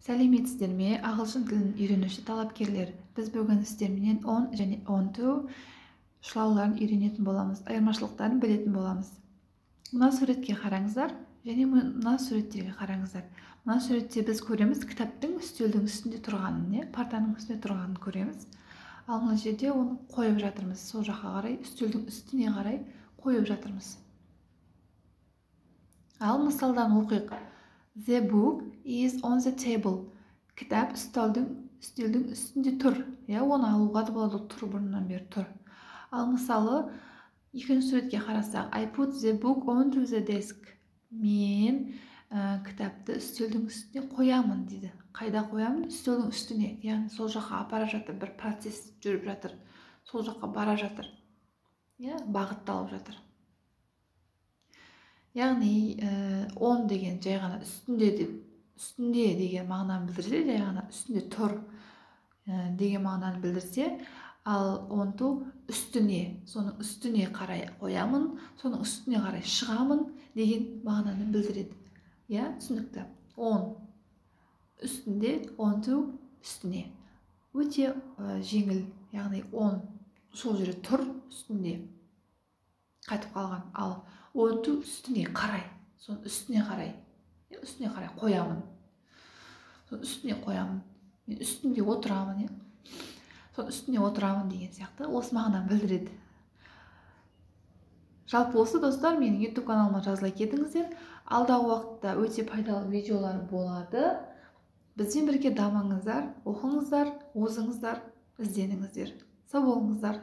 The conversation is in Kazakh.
Сәлеметсіздер ме, ағылшын тілін үйренуші талапкерлер. Біз бүгін сіздермен on және on to шылауларын үйренетін боламыз, айырмашылықтарын білетін боламыз. Мына суретке қараңыздар және мына суреттерге қараңыздар. Мына суретте біз көреміз кітаптың үстелдің үстінде тұрғанын, партаның үстінде тұрғанын көреміз. Ал мына жерде оны қойып жатырмыз. Сол жаққа қарай, үстелдің үстіне қарай қойып жатырмыз. Ал мысалдан оқиық. The book is on the table. Кітап үстелдің үстінде тұр. Оны алуға да болады, тұр, бұрыннан бері тұр. Ал мысалы, екінші суретке қарасақ, I put the book onto the desk. Мен кітапты үстелдің үстіне қоямын дейді. Қайда қоямын? Үстелдің үстіне. Яғни сол жаққа апара жатыр, бір процесс жүріп жатыр. Сол жаққа бара жатыр. Бағытталып жатыр. Яғни on деген жай ғана үстінде деген мағынаны білдірсе, жай ғана үстінде тұр деген мағынаны білдірсе, ал on to үстіне, соның үстіне қарай қоямын, соның үстіне қарай шығамын деген мағынаны білдіреді. Түсінікті. On үстінде, on to үстіне. Өте жеңіл, яғни on сол жерде тұр, үстінде қайтып қалған, ал on to үстіне қарай, соның үстіне қарай қоямын. Соның үстіне қоямын, мен үстінде отырамын, соның үстіне отырамын деген сияқты осы мағынаны білдіреді. Жалпы осы достар, менің YouTube каналыма жазыла кетіңіздер. Алдағы уақытта өте пайдалы видеолар болады. Бізбен бірге дамыңыздар, оқыңыздар, озыңыздар, ізденіңіздер. Сау болыңыздар.